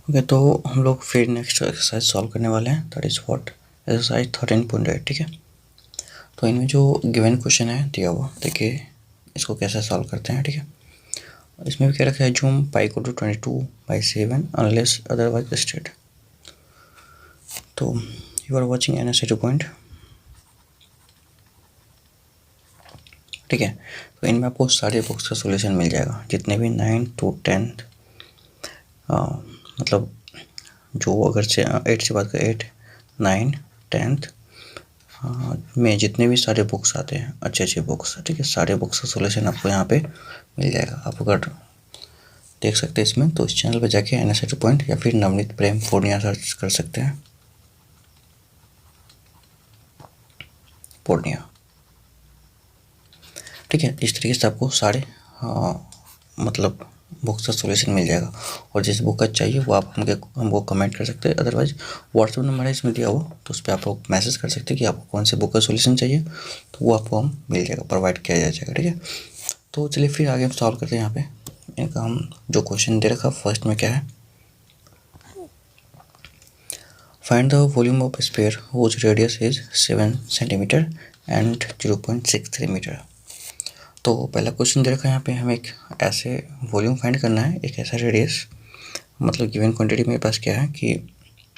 Okay, तो हम लोग फिर नेक्स्ट एक्सरसाइज सॉल्व करने वाले हैं, दैट इज व्हाट एक्सरसाइज 13.8। ठीक है, तो इनमें जो गिवन क्वेश्चन है दिया हुआ, देखिए इसको कैसे सॉल्व करते हैं। ठीक है, इसमें भी क्या रखा है, जूम पाई को टू 22/7 अनलेस अदरवाइज स्टेट। तो you are watching NSA 2 point. ठीक है, तो इनमें आपको सारे बुक्स का सॉल्यूशन मिल जाएगा, जितने भी 9th to 10th, मतलब जो अगर से 8 से बात करें 8, 9, 10th में जितने भी सारे बुक्स आते हैं, अच्छे बुक्स। ठीक है, सारे बुक्स का सॉल्यूशन आपको यहाँ पे मिल जाएगा। आप अगर देख सकते हैं इसमें, तो इस चैनल पे जाके NSA 2 पॉइंट या फिर नवनीत प्रेम पूर्णिया सर्च कर सकते हैं, पूर्णिया। ठीक है, इस तरीके से आपको सारे मतलब बुक्स का सॉल्यूशन मिल जाएगा। और जिस बुक का चाहिए वो आप हमको कमेंट कर सकते हैं, अदरवाइज व्हाट्सएप नंबर है इसमें दिया हुआ, तो उस पर आप लोग मैसेज कर सकते हैं कि आपको कौन से बुक का सॉल्यूशन चाहिए, तो वो आपको हम मिल जाएगा, प्रोवाइड किया जाएगा। ठीक है, तो चलिए फिर आगे हम सॉल्व करते हैं। यहाँ पे इनका हम जो क्वेश्चन दे रखा, फर्स्ट में क्या है, find the volume of sphere whose radius is 7 centimetre and 0.63 metre. तो पहला क्वेश्चन दे रखा है यहाँ पे, हमें एक ऐसे वॉल्यूम फाइंड करना है, एक ऐसा रेडियस, मतलब गिवन क्वांटिटी मेरे पास क्या है कि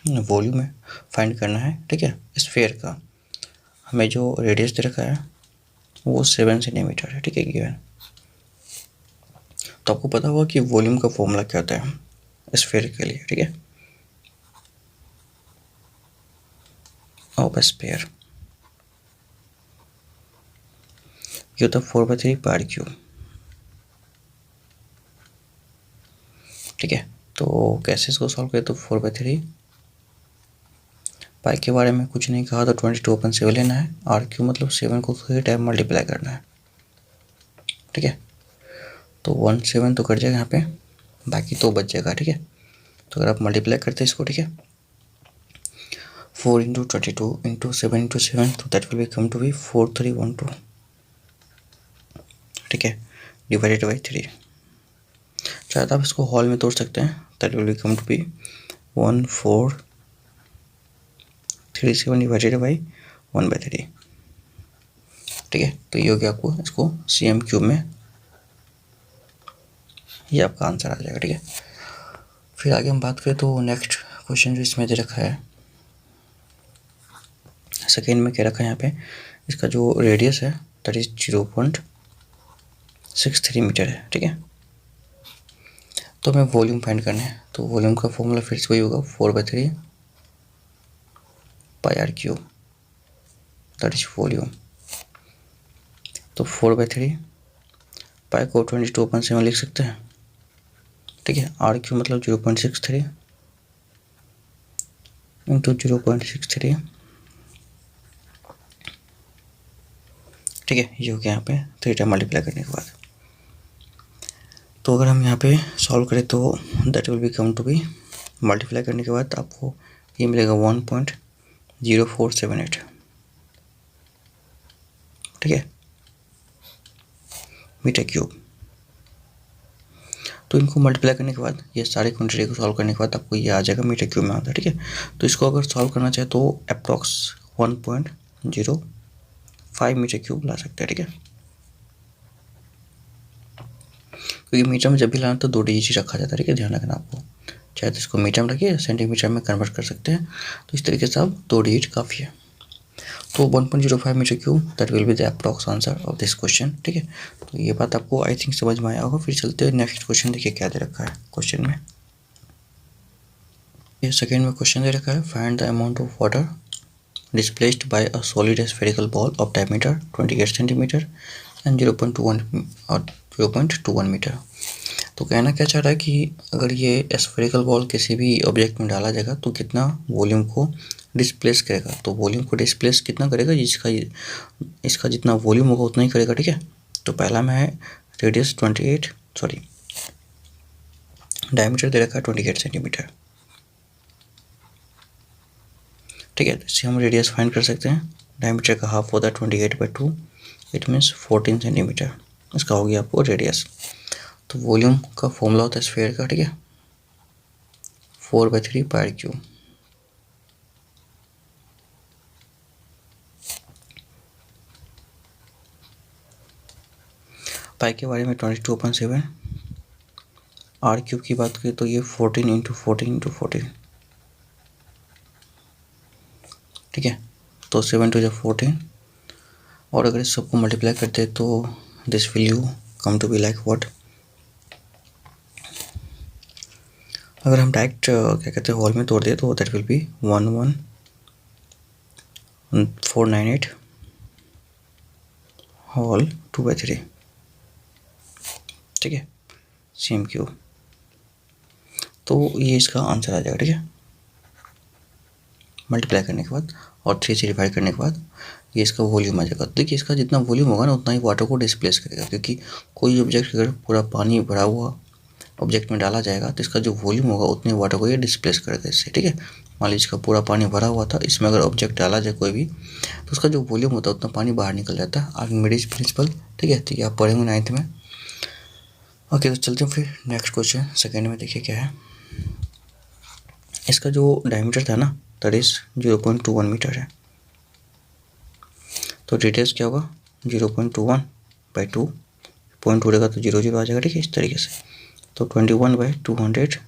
वॉल्यूम है, फाइंड करना है। ठीक है, स्फीयर का हमें जो रेडियस दे रखा है वो 7 सेंटीमीटर है। ठीक है, गिवन। तो आपको पता होगा कि वॉल्यूम का फॉर्मूला क्या होता है स्फीयर के लिए। ठीक है, ऑफ स्फीयर ये होता है 4/3 पार क्यूब। ठीक है, तो कैसे इसको सॉल्व करें, तो 4/3 पाई के बारे में कुछ नहीं कहा, तो 22/7 लेना है, आर क्यू मतलब 7 को 3 टाइम मल्टीप्लाई करना है। ठीक है, तो 17 तो कट जाएगा यहाँ पे, बाकी तो बच जाएगा। ठीक है, तो अगर आप मल्टीप्लाई करते हैं इसको, ठीक है, 4 × 22 × 7 × 7, तो that will be come to be 4312। ठीक है, डिवाइडेड बाई 3। चाहे तो आप इसको हॉल में तोड़ सकते हैं, that will be come to be 1437 divided by 1/3। ठीक है, तो ये हो गया आपको, इसको CM क्यूब में ये आपका आंसर आ जाएगा। ठीक है, फिर आगे हम बात करें तो नेक्स्ट क्वेश्चन जो इसमें दे रखा है, सेकेंड में क्या रखा है यहाँ पे, इसका जो रेडियस है दैट इज 0.63 मीटर है। ठीक है, तो हमें वॉल्यूम फाइंड करना है, तो वॉल्यूम का फॉर्मूला फिर से वही होगा, 4/3 pi r cube, that is volume. तो 4/3 पाई को 22/7 लिख सकते हैं। ठीक है, आर क्यूब मतलब 0.63 इंटू 0.63। ठीक है, ये हो गया यहाँ पे 3 टाइम मल्टीप्लाई करने के बाद। तो अगर हम यहाँ पे सॉल्व करें तो that will be come to be, multiply करने के बाद आपको ये मिलेगा 1.0478। ठीक है, मीटर क्यूब। तो इनको मल्टीप्लाई करने के बाद, ये सारी क्वांटिटी को सॉल्व करने के बाद आपको ये आ जाएगा मीटर क्यूब में आता है। ठीक है, तो इसको अगर सॉल्व करना चाहे तो अप्रॉक्स 1.05 मीटर क्यूब ला सकते हैं। ठीक है, क्योंकि मीटर में जब भी लाना तो 2 डिजिट रखा जाता है। ठीक है, ध्यान रखना आपको, चाहे तो इसको मीटर में रखिए, सेंटीमीटर में कन्वर्ट कर सकते हैं, तो इस तरीके से आप 2 डिजिट काफ़ी है। तो 1.05 metre cube that will be the approx answer of this question. ठीक है, तो ये बात आपको आई थिंक समझ में आया होगा। फिर चलते हैं नेक्स्ट क्वेश्चन, देखिए क्या दे रखा है क्वेश्चन में। ये सेकेंड में क्वेश्चन दे रखा है, find the amount of water displaced by a solid spherical ball of diameter 28 centimetre and 0.21 metre. तो कहना क्या चाह रहा है कि अगर ये स्फेरिकल बॉल किसी भी ऑब्जेक्ट में डाला जाएगा तो कितना वॉल्यूम को डिस्प्लेस करेगा। तो वॉल्यूम को डिस्प्लेस कितना करेगा, इसका जितना वॉल्यूम होगा उतना ही करेगा। ठीक है, तो पहला में है रेडियस डायमीटर दे रखा है 28 सेंटीमीटर। ठीक है, तो इससे हम रेडियस फाइंड कर सकते हैं, डायमीटर का हाफ होता है 28/2, इट मीन्स 14 सेंटीमीटर, इसका हो गया आपको रेडियस। तो वॉल्यूम का फॉर्मूला होता है स्फीयर का, ठीक है, 4/3 पाई क्यूब। पाई के बारे में 22/7। आर क्यूब की बात करें तो ये 14 इंटू 14 इंटू 14, ठीक है। तो 7 टू 14, और अगर इस सबको मल्टीप्लाई करते हैं तो this value come to be like what. अगर हम डायरेक्ट क्या कहते हैं होल में तोड़ दें तो दैट विल बी 11498 होल 2/3, ठीक है, सेम क्यूब। तो ये इसका आंसर आ जाएगा, ठीक है। मल्टीप्लाई करने के बाद और 3 से डिवाइड करने के बाद ये इसका वॉल्यूम आ जाएगा। देखिए इसका जितना वॉल्यूम होगा ना उतना ही वाटर को डिस्प्लेस करेगा, क्योंकि कोई ऑब्जेक्ट अगर पूरा पानी भरा हुआ ऑब्जेक्ट में डाला जाएगा तो इसका जो वॉल्यूम होगा उतने वाटर को ये डिस्प्लेस करेगा इससे, ठीक है। मान लीजिए इसका पूरा पानी भरा हुआ था, इसमें अगर ऑब्जेक्ट डाला जाए कोई भी तो उसका जो वॉल्यूम होता है उतना पानी बाहर निकल जाता है, आर्किमिडीज प्रिंसिपल, ठीक है। ठीक है, आप पढ़ेंगे 9th में। ओके, तो चलते हैं फिर नेक्स्ट क्वेश्चन सेकेंड में। देखिए क्या है, इसका जो डायमीटर था ना दैट इज 0.21 मीटर है। तो डिटेल्स क्या होगा, 0.21/2, पॉइंट उड़ेगा तो 0 0 आ जाएगा, ठीक है, इस तरीके से। तो 21/200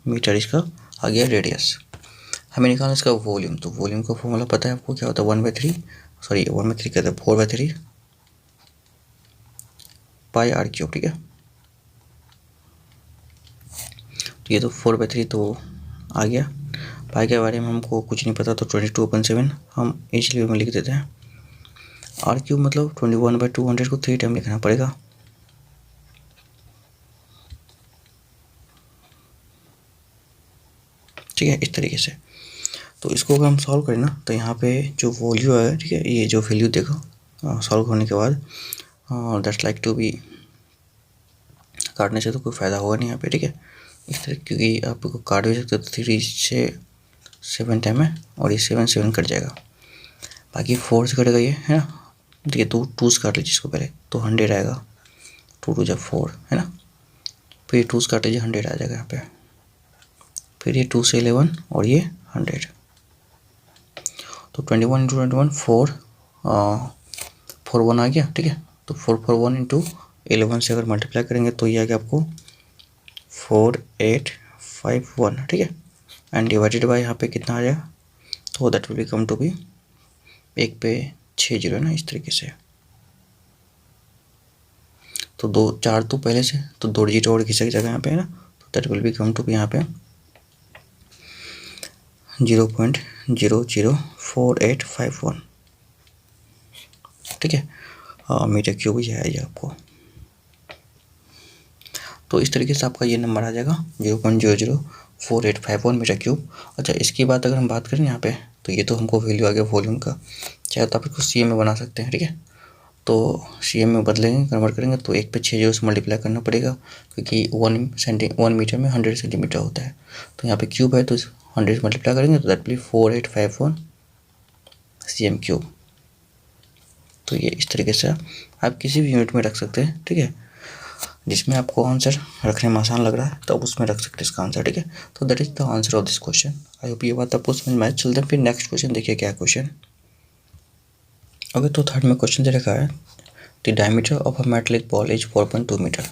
मीटर इसका आ गया रेडियस। हमें निकालना इसका वॉल्यूम। तो वॉल्यूम का फॉर्मूला पता है आपको, क्या होता है, 1/3 कहते हैं 4/3 पाई आर क्यूब, ठीक है। तो ये तो 4/3 तो आ गया। पाई के बारे में हमको कुछ नहीं पता, तो 22/7 हम इजीली में लिख देते हैं। आर क्यूब मतलब 21/200 को 3 टाइम लिखना पड़ेगा, ठीक है, इस तरीके से। तो इसको अगर हम सॉल्व करें ना तो यहाँ पे जो वॉल्यू है, ठीक है, ये जो वैल्यू देखो सॉल्व होने के बाद दैट्स लाइक टू बी, काटने से तो कोई फ़ायदा होगा नहीं यहाँ पे, ठीक है, इस तरह, क्योंकि आपको काट भी सकते हो तो 3 से 7 टाइम है और ये 7 7 कट जाएगा, बाकी 4 से कटेगा ये, है ना। देखिए तो 2 से काट लीजिए इसको पहले, तो 100 आएगा, 2 2 जब 4, है ना। फिर 2 से काट लीजिए, 100 आ जाएगा यहाँ पे। फिर ये 2 से 11 और ये 100, तो 21 इंटू 21 4 1 आ गया, ठीक है। तो 4 इंटू 11 से अगर मल्टीप्लाई करेंगे तो ये आ गया आपको 4851, ठीक है। एंड डिवाइडेड बाय यहाँ पे कितना आ जाएगा, तो that will come to be 1 पे 6 0 ना, इस तरीके से। तो 2 4 तो पहले से, तो 2 डिजिट और किसी जगह यहाँ पे है ना, तो that will be come to be यहाँ पे 0.004851, ठीक है, मीटर क्यूब ही आएगा आपको। तो इस तरीके से आपका ये नंबर आ जाएगा 0.004851 मीटर क्यूब। अच्छा, इसकी बात अगर हम बात करें यहाँ पे, तो ये तो हमको वैल्यू आ गया वॉल्यूम का, चाहे तो आप इसको CM में बना सकते हैं, ठीक है। तो CM में बदलेंगे, कन्वर्ट करेंगे तो 1 पे 6 0 से मल्टीप्लाई करना पड़ेगा, क्योंकि 1 मीटर में 100 सेंटीमीटर होता है। तो यहाँ पे क्यूब है तो 100 से मल्टीप्लाई करेंगे तो दैट विल 4851 CM क्यूब। तो ये इस तरीके से आप किसी भी यूनिट में रख सकते हैं, ठीक है, जिसमें आपको आंसर रखने में आसान लग रहा है तो आप उसमें रख सकते हैं इसका आंसर, ठीक है। तो that is the answer of this question. I hope ये बात आपको समझ में आए। चलते हैं फिर नेक्स्ट क्वेश्चन, देखिए क्या क्वेश्चन। ओके, तो थर्ड में क्वेश्चन दे रखा है, the diameter of a metallic ball is 4.2 metre.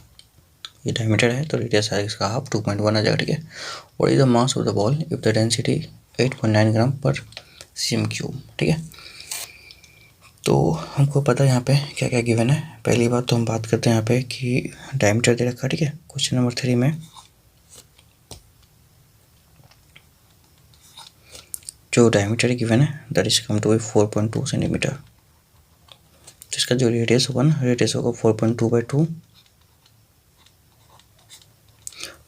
ये डायमीटर है तो रेडियस है इसका हाफ 2.1 आ जाएगा, ठीक है। और is the mass of the ball if the density 8.9 ग्राम पर CM क्यूब, ठीक है। तो हमको पता है यहाँ पे क्या क्या गिवन है। पहली बात तो हम बात करते हैं यहाँ पे कि डायमीटर दे रखा है, ठीक है। क्वेश्चन नंबर 3 में जो डायमीटर गिवन है that is come to be 4.2 centimetre. जिसका जो रेडियस होगा ना, रेडियस होगा 4.2/2,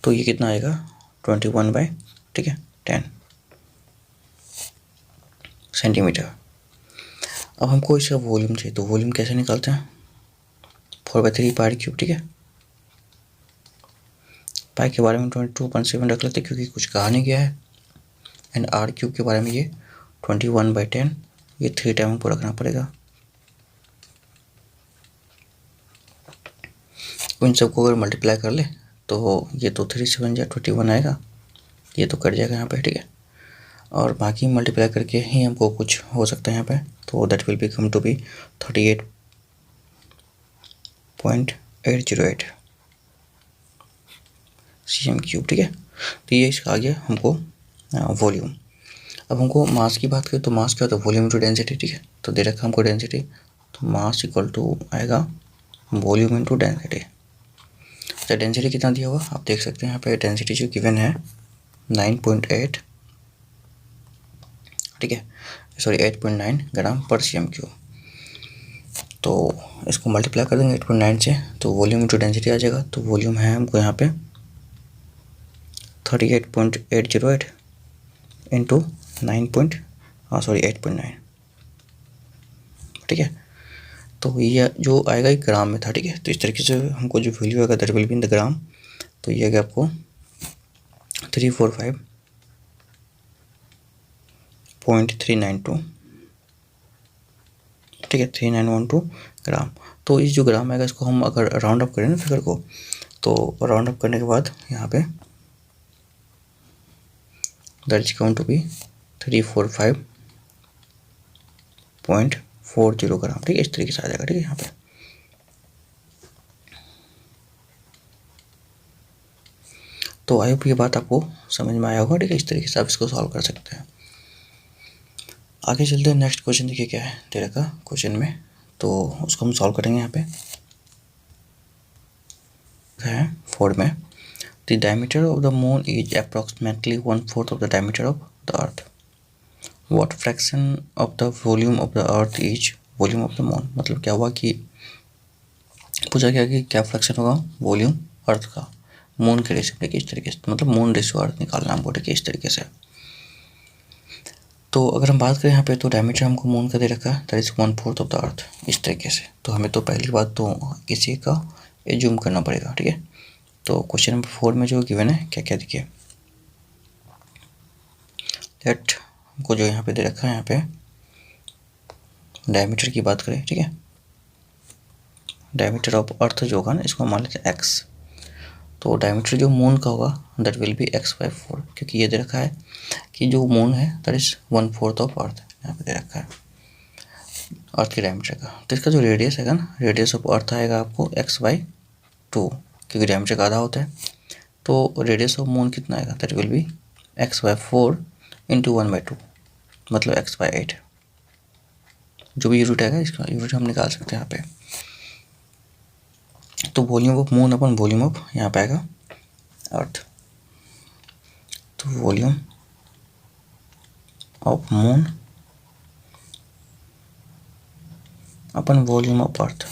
तो ये कितना आएगा 21 ठीक है 10 सेंटीमीटर। अब हमको इसका वॉल्यूम चाहिए, तो वॉल्यूम कैसे निकालते हैं, 4/3 पाई क्यूब, ठीक है। पाई के बारे में 22.7 रख लेते क्योंकि कुछ कहा नहीं गया है। एंड आर क्यूब के बारे में ये 21/10, ये 3 टाइम हमको रखना पड़ेगा। इन सबको अगर मल्टीप्लाई कर ले तो ये तो 3 से 1 21 आएगा, ये तो कट जाएगा यहाँ पे, ठीक है। और बाकी मल्टीप्लाई करके ही हमको कुछ हो सकता है यहाँ पे, तो that will be come to be 38.808 cm3, ठीक है। तो ये इसका आ गया हमको वॉल्यूम। अब हमको मास की बात करें तो मास क्या होता है, वॉल्यूम टू डेंसिटी, ठीक है। तो दे रखा हमको डेंसिटी, तो मास इक्वल टू आएगा वॉल्यूम इनटू डेंसिटी। तो डेंसिटी कितना दिया हुआ आप देख सकते हैं यहाँ पे, डेंसिटी जो गिवन है 9.8, ठीक है, सॉरी 8.9 ग्राम पर cm3। तो इसको मल्टीप्लाई कर देंगे 8.9 से, तो वॉल्यूम इनटू डेंसिटी आ जाएगा। तो वॉल्यूम है हमको यहाँ पे 38.808 इंटू 8.9, ठीक है। तो ये जो आएगा एक ग्राम में था, ठीक है। तो इस तरीके से हमको जो वैल्यू आएगा that will be in the gram. तो ये आएगा आपको 345.392, ठीक है, 3912 ग्राम। तो इस जो ग्राम आएगा इसको हम अगर राउंड अप करें ना फिगर को, तो राउंड अप करने के बाद यहाँ पे that is count to be 345.40 gram, ठीक है। इस तरीके से आ जाएगा, ठीक है। यहाँ पे तो आई होप ये बात आपको समझ में आया होगा, ठीक है। इस तरीके से आप इसको सॉल्व कर सकते हैं। आगे चलते हैं, नेक्स्ट क्वेश्चन देखिए क्या है दे रखा क्वेश्चन में, तो उसको हम सॉल्व करेंगे। यहाँ पे है 4 में, the diameter of the moon is approximately 1/4 of the diameter of the earth. What fraction of the volume of the earth is volume of the moon. मतलब क्या हुआ कि पूछा गया कि क्या फ्रैक्शन होगा वॉल्यूम अर्थ का मून के रेशियो में, किस तरीके से, मतलब मून रेशियो अर्थ निकालना हमको, ठीक है, इस तरीके से। तो अगर हम बात करें यहाँ पे, तो डायमीटर हमको मून का दे रखा है that is 1/4 of the earth, इस तरीके से। तो हमें तो पहली बात तो इसी का एज्यूम करना पड़ेगा, ठीक है। तो क्वेश्चन नंबर 4 में जो गिवन है क्या क्या देखिए, लेट हमको जो यहाँ पे दे रखा है, यहाँ पे डायमीटर की बात करें, ठीक है, डायमीटर ऑफ अर्थ जो होगा ना इसको मान लेते हैं x। तो डायमीटर जो मून का होगा दैट विल बी x/4, क्योंकि ये दे रखा है कि जो मून है दैट इज 1/4 ऑफ अर्थ, यहाँ पे दे रखा है अर्थ के डायमीटर का। तो इसका जो रेडियस है ना, रेडियस ऑफ अर्थ आएगा आपको x/2, क्योंकि डायमीटर का आधा होता है। तो रेडियस ऑफ मून कितना आएगा that will B x/4 into 1/2, मतलब x/8। जो भी यूनिट आएगा इसका यूनिट हम निकाल सकते हैं यहाँ पे। तो volume of moon upon volume of यहाँ पे आएगा अर्थ, तो volume of moon upon volume of earth.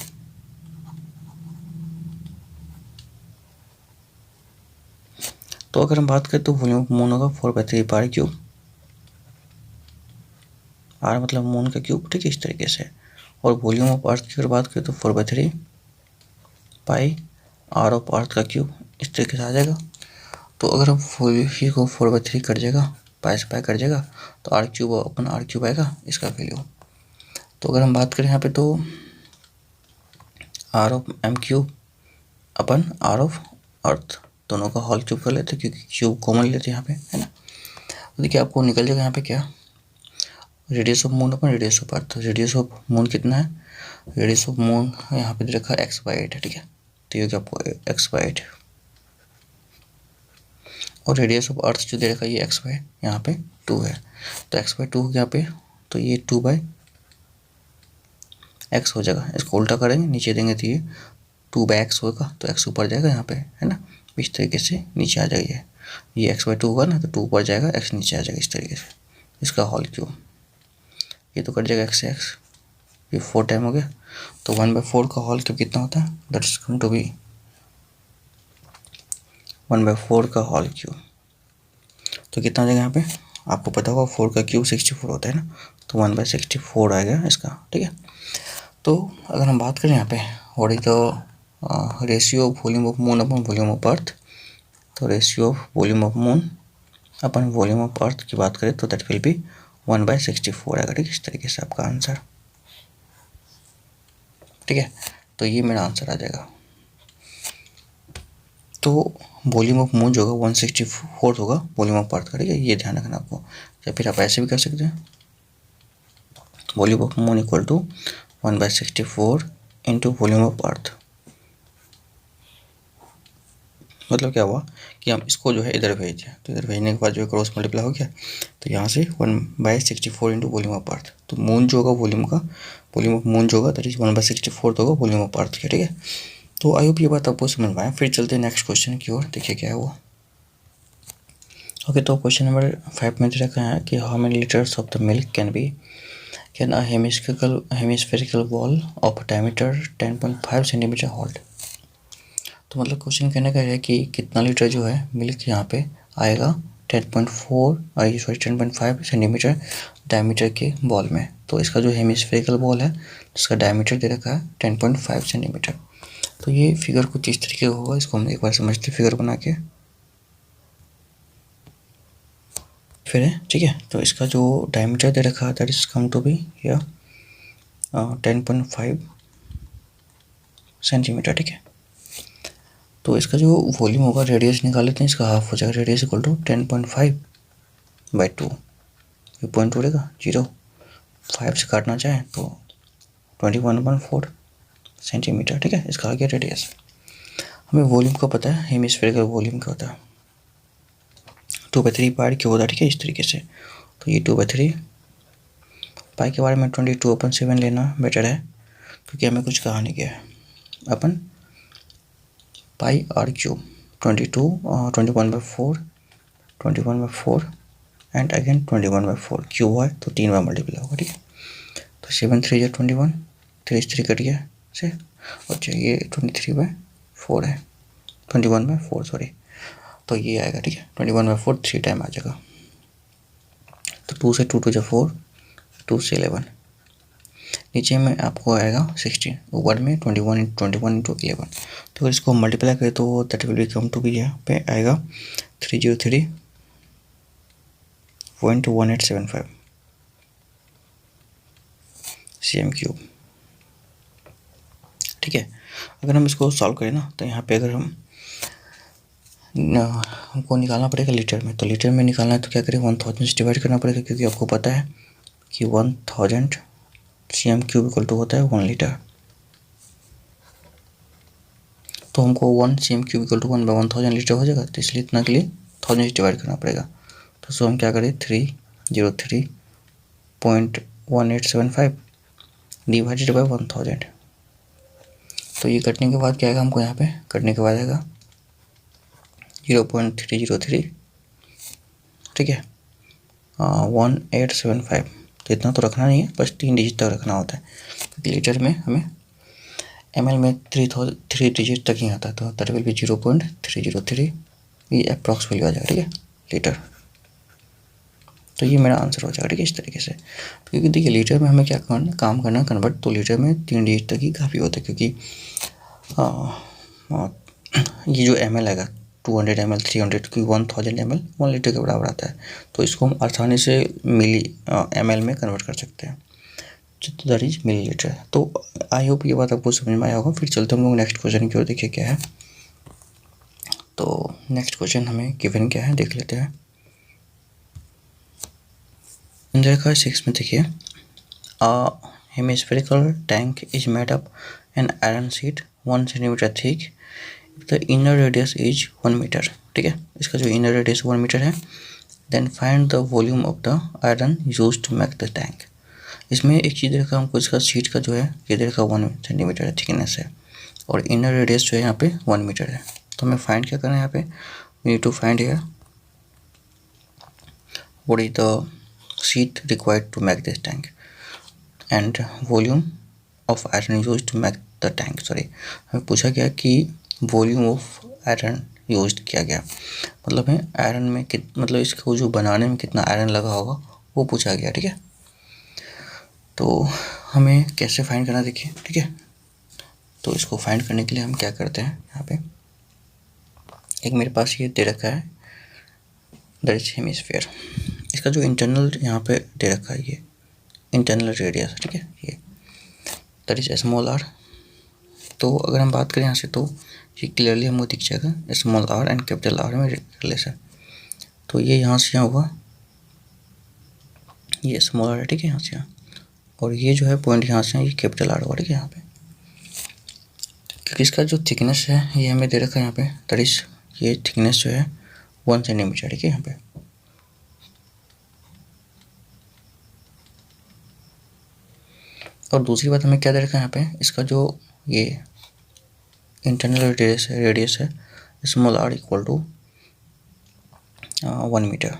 तो अगर हम बात करें तो वॉल्यूम ऑफ मून होगा 4/3 पाई क्यूब, आर मतलब मून का क्यूब, ठीक है, इस तरीके से। और वॉल्यूम ऑफ अर्थ की अगर बात करें तो 4/3 पाई आर ऑफ अर्थ का क्यूब, इस तरीके से आ जाएगा। तो अगर हम ही को 4/3 कट जाएगा, पाई से पाई कट जाएगा, तो आर क्यूब अपन आर क्यूब आएगा इसका वैल्यू। तो अगर हम बात करें यहाँ पे तो आर ऑफ एम क्यूब अपन आर ऑफ अर्थ दोनों का होल क्यूब कर लेते हैं, क्योंकि क्यूब कॉमन लेते हैं यहाँ पे, है ना। तो देखिए आपको निकल जाएगा यहाँ पे क्या, radius of moon upon radius of earth. Radius of moon कितना है, रेडियस ऑफ मून यहाँ पे दे रखा है x/8 है, ठीक है। तो ये क्या आपको x/8, और रेडियस ऑफ अर्थ जो दे रखा है ये x/2 यहाँ पे 2 है। तो x/2 यहाँ पे, तो ये 2/x हो जाएगा। इसको उल्टा करेंगे नीचे देंगे तो ये 2/x होगा, तो x ऊपर जाएगा यहाँ पे, है ना। इस तरीके से नीचे आ जाएगा, ये x/2 होगा ना, तो 2 ऊपर जाएगा, x नीचे आ जाएगा, इस तरीके से इसका होल क्यूब। ये तो कट जाएगा x से x, ये 4 टाइम हो गया। तो 1/4 का होल क्यूब कितना होता है, that is going to be 1/4 का होल क्यूब। तो कितना आ जाएगा यहाँ पे, आपको पता होगा 4 का क्यूब 64 होता है ना, तो 1/64 आएगा इसका, ठीक है। तो अगर हम बात करें यहाँ पे what is the ratio of volume of moon upon volume of earth, तो ratio of volume of moon upon volume of earth की बात करें तो दैट विल बी 1/64 आएगा, ठीक है। इस तरीके से आपका आंसर, ठीक है। तो ये मेरा आंसर आ जाएगा। तो वॉल्यूम ऑफ मून जो होगा 1/64 होगा वॉल्यूम ऑफ अर्थ का, ठीक है, ये ध्यान रखना आपको। या फिर आप ऐसे भी कर सकते हैं, volume of moon equal to 1/64 into volume of earth. मतलब क्या हुआ कि हम इसको जो है इधर भेज दें, तो इधर भेजने के बाद जो है क्रॉस मल्टीप्लाई हो गया, तो यहाँ से 1/64 इंटू वॉल्यूम ऑफ अर्थ। तो मून जो होगा वॉल्यूम ऑफ मून जो होगा दैट इज 1/64 होगा वॉल्यूम ऑफ अर्थ का, ठीक है। तो आई होप ये बात आपको समझ में आया। फिर चलते हैं नेक्स्ट क्वेश्चन की ओर, देखिए क्या है वो। ओके, तो क्वेश्चन नंबर 5 में दे रखा है कि how many litres of the milk can a hemispherical ball of diameter 10.5 centimetre hold. तो मतलब क्वेश्चन कहने का है कि कितना लीटर जो है मिल्क यहाँ पे आएगा 10.5 सेंटीमीटर डायमीटर के बॉल में। तो इसका जो हेमिस्फेरिकल बॉल है इसका डायमीटर दे रखा है 10.5 सेंटीमीटर। तो ये फिगर कुछ इस तरीके का होगा, इसको हम एक बार समझते फिगर बना के फिर है, ठीक है। तो इसका जो डायमीटर दे रखा है that is come to be या 10.5 सेंटीमीटर, ठीक है। तो इसका जो वॉल्यूम होगा, रेडियस निकाल लेते हैं, इसका हाफ हो जाएगा, रेडियस इक्वल टू 10.5/2, ये 0.2 रहेगा, 0.5 से काटना चाहे तो 21/4 सेंटीमीटर, ठीक है। इसका आ गया रेडियस। हमें वॉल्यूम का पता है, हेमिस्फेरिकल वॉल्यूम क्या होता है, 2/3 पाई क्यूब होता है, ठीक है, इस तरीके से। तो ये 2/3 पाई के बारे में 22/7 लेना बेटर है, क्योंकि हमें कुछ कहा नहीं गया है। Upon pi r cube 21/4 and again 21/4 cube है तो 3 बार मल्टीप्लाई होगा, ठीक है। तो 7 3 या 21, 3 3 कट गया से, और ये 23/4 है, 21/4 सॉरी, तो ये आएगा, ठीक है, 21/4 3 टाइम आ जाएगा। तो 2 से 2 2 4, 2 से 11, नीचे में आपको आएगा 16, ऊपर में 21 इंटू 11। तो अगर इसको मल्टीप्लाई करें तो that will be come to be यहाँ पे आएगा 303.1875 cm3, ठीक है। अगर हम इसको सॉल्व करें ना, तो यहाँ पे अगर हमको निकालना पड़ेगा लीटर में, तो लीटर में निकालना है तो क्या करें, 1000 से डिवाइड करना पड़ेगा, क्योंकि आपको पता है कि 1000 cm3 इक्वल टू होता है 1 लीटर। तो हमको 1 cm3 इक्वल टू 1/1000 लीटर हो जाएगा, तो इसलिए इतना के लिए 1000 से डिवाइड करना पड़ेगा। तो सो हम क्या करें, 303.1875 डिवाइडेड बाई 1000। तो ये कटने के बाद क्या आएगा, हमको यहाँ पे कटने के बाद आएगा 0.303, ठीक है, 1875। तो इतना तो रखना नहीं है, बस 3 डिजिट तक रखना होता है, क्योंकि लीटर में हमें ml में 3 डिजिट तक ही आता है, तो दैट विल बी 0.303, ये अप्रॉक्स वैल्यू आ जाएगा, ठीक है, लीटर। तो ये मेरा आंसर हो जाएगा, ठीक है, इस तरीके से। क्योंकि देखिए लीटर में हमें क्या काम करना कन्वर्ट, तो लीटर में 3 डिजिट तक ही काफ़ी होता है, क्योंकि ये जो ml आएगा 200 ml 300 की 1000 ml 1 लीटर के बराबर आता है, तो इसको हम आसानी से मिली ml में कन्वर्ट कर सकते हैं, दैट इज मिली लीटर। तो आई होप ये बात आपको समझ में आया होगा। फिर चलते हम लोग नेक्स्ट क्वेश्चन की ओर, देखिए क्या है। तो नेक्स्ट क्वेश्चन हमें गिवन क्या है देख लेते हैं। देखा 6 में देखिए, hemispherical tank is made up an iron sheet 1 centimetre thick, the inner radius is 1 metre, ठीक है। इसका जो इनर रेडियस 1 मीटर है, then find the volume of the iron use to make the tank. इसमें एक चीज़ देखा हमको, इसका शीट का जो है ये देखा 1 सेंटीमीटर है थिकनेस है, और इनर रेडियस जो है यहाँ पे 1 मीटर है। तो हमें फाइंड क्या करना है यहाँ पे, we need to find here what is the sheet required to make this tank and volume of iron used to make the tank, sorry हमें पूछा गया कि वॉल्यूम ऑफ आयरन यूज किया गया, मतलब है आयरन में मतलब इसको जो बनाने में कितना आयरन लगा होगा वो पूछा गया, ठीक है। तो हमें कैसे फाइंड करना देखिए, ठीक है। तो इसको फाइंड करने के लिए हम क्या करते हैं, यहाँ पे एक मेरे पास ये दे रखा है दैट इज हेमिस्फीयर, इसका जो इंटरनल यहाँ पे दे रखा है ये इंटरनल रेडियस, ठीक है, ये दैट इज स्मॉल r, तो अगर हम बात करें यहाँ से तो ये क्लियरली हमको दिख जाएगा small R and capital R में रिलेशन। तो ये यहाँ से यहाँ हुआ, ये स्मॉल आर है, ठीक है, यहाँ से यहाँ, और ये जो है पॉइंट यहाँ से ये कैपिटल आर हुआ, ठीक है यहाँ पे। क्योंकि इसका जो थिकनेस है ये हमें दे रखा है यहाँ पे, दैट इज ये थिकनेस जो है 1 सेंटीमीटर, ठीक है यहाँ पे। और दूसरी बात हमें क्या दे रखा है यहाँ पे, इसका जो ये इंटरनल रेडियस है small R equal to 1 metre,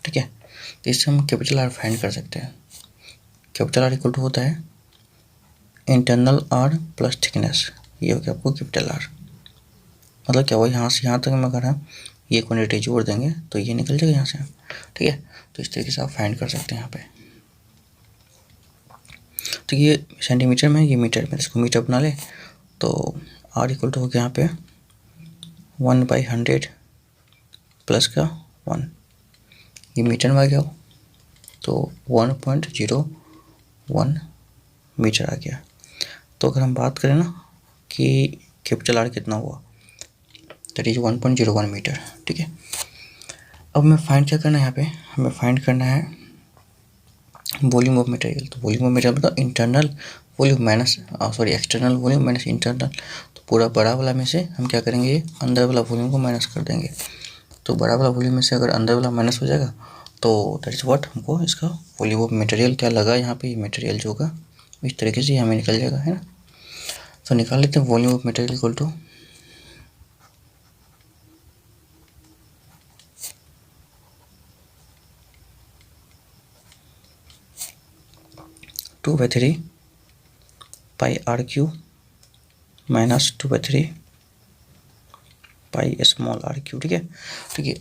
ठीक है। तो इससे हम कैपिटल आर फाइंड कर सकते हैं। कैपिटल आर इक्वल टू होता है इंटरनल आर प्लस थिकनेस, ये हो गया आपको कैपिटल आर। मतलब क्या हुआ, यहाँ से यहाँ तक हम अगर हम ये क्वान्टिटी जोड़ देंगे तो ये निकल जाएगा यहाँ से, ठीक है। तो इस तरीके से आप फाइंड कर सकते हैं यहाँ पे। तो ये सेंटीमीटर में, ये मीटर में, इसको मीटर बना ले तो आर इक्वल टू हो गया यहाँ पे 1/100 प्लस का 1, ये मीटर में आ गया तो 1.01 मीटर आ गया। तो अगर हम बात करें ना कि कैपिटल आर कितना हुआ, दैट इज 1.01 मीटर, ठीक है। अब हमें फाइंड क्या करना है यहाँ पे, हमें फाइंड करना है वॉल्यूम ऑफ मटेरियल। तो वॉल्यूम ऑफ मटेरियल मतलब internal volume minus external volume minus internal. तो पूरा बड़ा वाला में से हम क्या करेंगे, अंदर वाला वॉल्यूम को माइनस कर देंगे। तो बड़ा वाला वॉल्यूम में से अगर अंदर वाला माइनस हो जाएगा तो दैट इज व्हाट, हमको इसका वॉल्यूम ऑफ मटेरियल क्या लगा यहाँ पे, मटेरियल जो होगा इस तरीके से हमें निकल जाएगा, है ना। तो निकाल लेते हैं volume of material equal to 2/3 pi R cube minus 2/3 pi small R cube, ठीक है। ठीक है,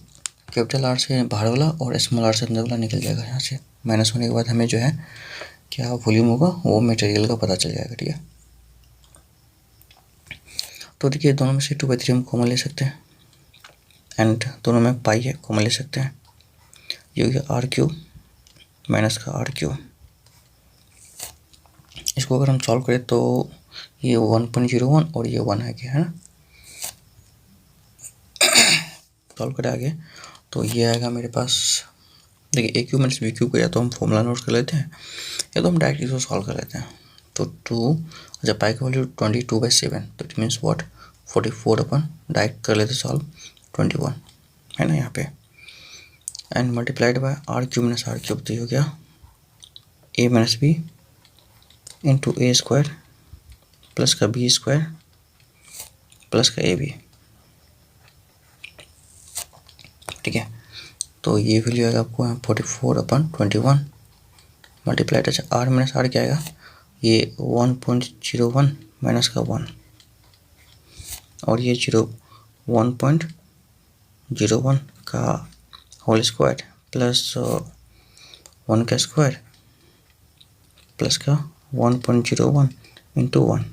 कैपिटल आर से बाहर वाला और स्मॉल आर से अंदर वाला निकल जाएगा। यहाँ से माइनस होने के बाद हमें जो है क्या वॉल्यूम होगा वो मटेरियल का पता चल जाएगा, ठीक है। तो देखिए दोनों में से 2/3 हम कॉमन ले सकते हैं एंड दोनों में पाई है, कॉमन ले सकते हैं। ये हो गया आर क्यू माइनस का आर क्यू। इसको अगर हम सॉल्व करें तो ये 1.01 और ये 1 आ गया, है ना। सॉल्व करें आगे तो ये आएगा मेरे पास, देखिए ए क्यू माइनस बी क्यू को या तो हम फॉर्मूला नोट कर लेते हैं या तो हम डायरेक्ट इसको सॉल्व कर लेते हैं। तो 2 जब पाई का वैल्यू 22/7 तो इट मीन्स व्हाट 44 अपन डायरेक्ट कर लेते सॉल्व 21, है ना यहाँ पे, and multiplied by R cube minus R cube. तो हो गया A minus B into A square plus का बी स्क्वायर प्लस का ए बी, ठीक है। तो ये वैल्यू आएगा आपको 44/21 मल्टीप्लाइड, अच्छा आर माइनस आर क्या आएगा, ये 1.01 माइनस का 1 और ये 1.01 का होल स्क्वायर प्लस 1 का स्क्वायर प्लस का 1.01 इंटू 1।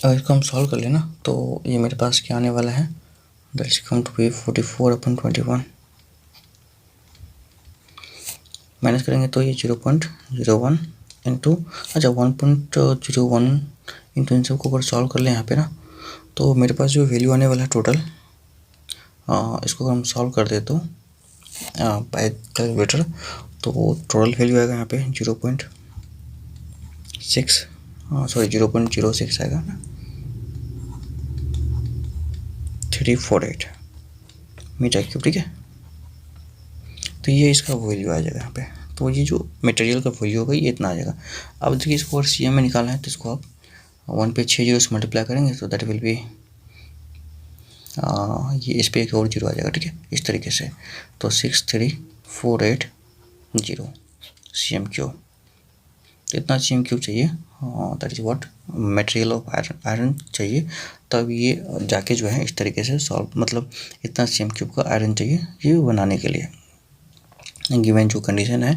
अगर इसको हम सॉल्व कर लेना तो ये मेरे पास क्या आने वाला है, that is come to be 44/21 minus करेंगे तो ये 0.01 इंटू, अच्छा 1.01 इंटू इन सबको अगर सॉल्व कर लें यहाँ पे ना तो मेरे पास जो वैल्यू आने वाला है टोटल, इसको अगर हम सॉल्व कर दे तो बाय कैलकुलेटर तो टोटल वैल्यू आएगा यहाँ पे 0.06 आएगा ना, 348 मीटर क्यूब, ठीक है। तो ये इसका वैल्यू आ जाएगा यहाँ पे। तो ये जो मटेरियल का वैल्यू होगा ये इतना आ जाएगा। अब देखिए इसको अगर सी एम में निकालना है तो इसको आप 1 पे 6 जीरो से मल्टीप्लाई करेंगे तो दैट विल बी, ये इस पर एक और जीरो आ जाएगा, ठीक है, इस तरीके से। तो 63480 सी एम क्यूब, इतना सी एम क्यूब चाहिए, that is what material of iron चाहिए, तब ये जाके जो है इस तरीके से सॉल्व, मतलब इतना सी एम क्यूब का आयरन चाहिए ये बनाने के लिए। गिवन जो कंडीशन है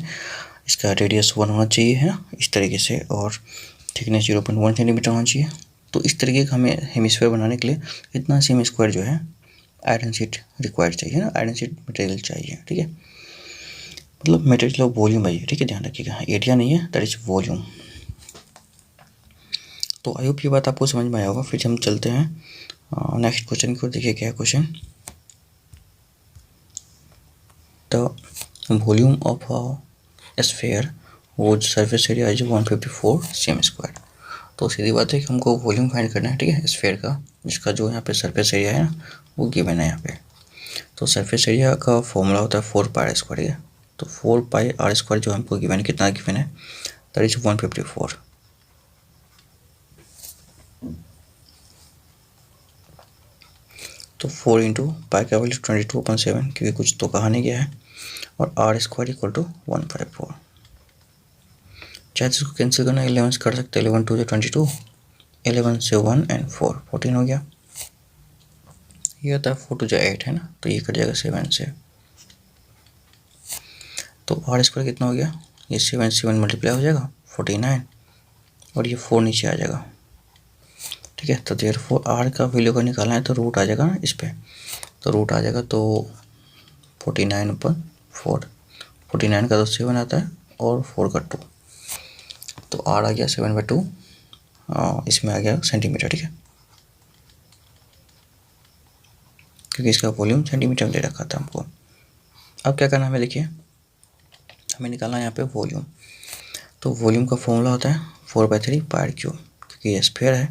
इसका रेडियस 1 होना चाहिए है इस तरीके से और थिकनेस 0.1 सेंटीमीटर होना चाहिए। तो इस तरीके का हमें हेमिस्फीयर बनाने के लिए इतना सेमी स्क्वायर जो है आयरन शीट रिक्वायर्ड चाहिए ना, आयरन शीट मटेरियल चाहिए, ठीक है। मतलब मटेरियल ऑफ वॉल्यूम है ये, ठीक है, ध्यान रखिएगा, एरिया नहीं है, दैट इज वॉल्यूम। तो आई होप ये बात आपको समझ में आया होगा। फिर हम चलते हैं नेक्स्ट क्वेश्चन की ओर। देखिए क्या है question, the volume of a sphere whose surface area is 154 cm square. तो सीधी बात है कि हमको वॉल्यूम फाइंड करना है, ठीक है, स्फीयर का, जिसका जो यहाँ पे सरफेस एरिया है ना वो गिवन है यहाँ पे। तो सरफेस एरिया का फॉर्मूला होता है 4 पाई स्क्वायर, ठीक है। तो 4 पाई आर स्क्वायर जो हमको गिवन है, कितना गिवन है, दैट इज 154। तो 4 इंटू पाई का वैल्यू 22/7, क्योंकि कुछ तो कहा नहीं गया है, और आर स्क्वायर इक्वल टू 154। चाहे तो इसको कैंसिल करना, 11 से कर सकते हैं, 11 2 22, 11 से 1 एंड 4 14 हो गया। ये होता है 4 2 8 है ना, तो ये कट जाएगा 7 से। तो आर स्क्वायर कितना हो गया, ये 7 7 मल्टीप्लाई हो जाएगा 49, और ये 4 नीचे आ जाएगा, ठीक है। तो देयरफॉर आर का वैल्यू का निकालना है तो रूट आ जाएगा ना इस पर, तो रूट आ जाएगा, तो 49/4, 49 का तो 7 आता है और 4 का 2, तो आर आ गया 7/2, इसमें आ गया सेंटीमीटर, ठीक है, क्योंकि इसका वॉल्यूम सेंटीमीटर में दे रखा था हमको। अब क्या करना है हमें, देखिए हमें निकालना है यहाँ पे वॉल्यूम। तो वॉल्यूम का फॉर्मूला होता है 4/3 पाई क्यूब, क्योंकि ये स्फीयर है।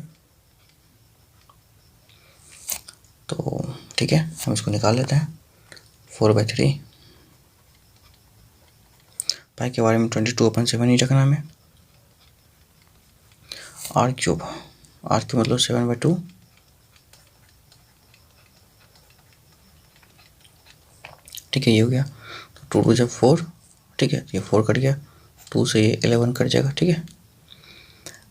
तो ठीक है, हम इसको निकाल लेते हैं। 4/3 पाई के बारे में 22/7 ही रखना हमें। आर क्यूब मतलब 7/2, ठीक है, ये हो गया। तो 2 2 जब 4, ठीक है, ये 4 कट गया, 2 से ये 11 कट जाएगा, ठीक है,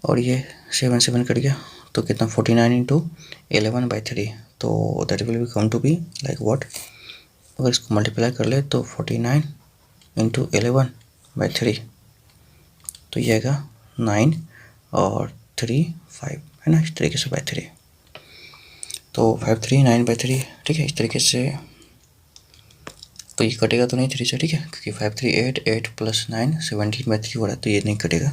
और ये 7 7 कट गया, तो कितना 49 इंटू 11/3, तो that will be come to be like what, अगर इसको मल्टीप्लाई कर ले तो 49 इंटू 11/3, तो ये आएगा 9 और 3 5 है ना, इस तरीके से बाई 3, तो 5 3 9/3, ठीक है, इस तरीके से। तो ये कटेगा तो नहीं 3 से, ठीक है, क्योंकि 5 3 8 8 प्लस 9 17/3 हो रहा है, तो ये नहीं कटेगा।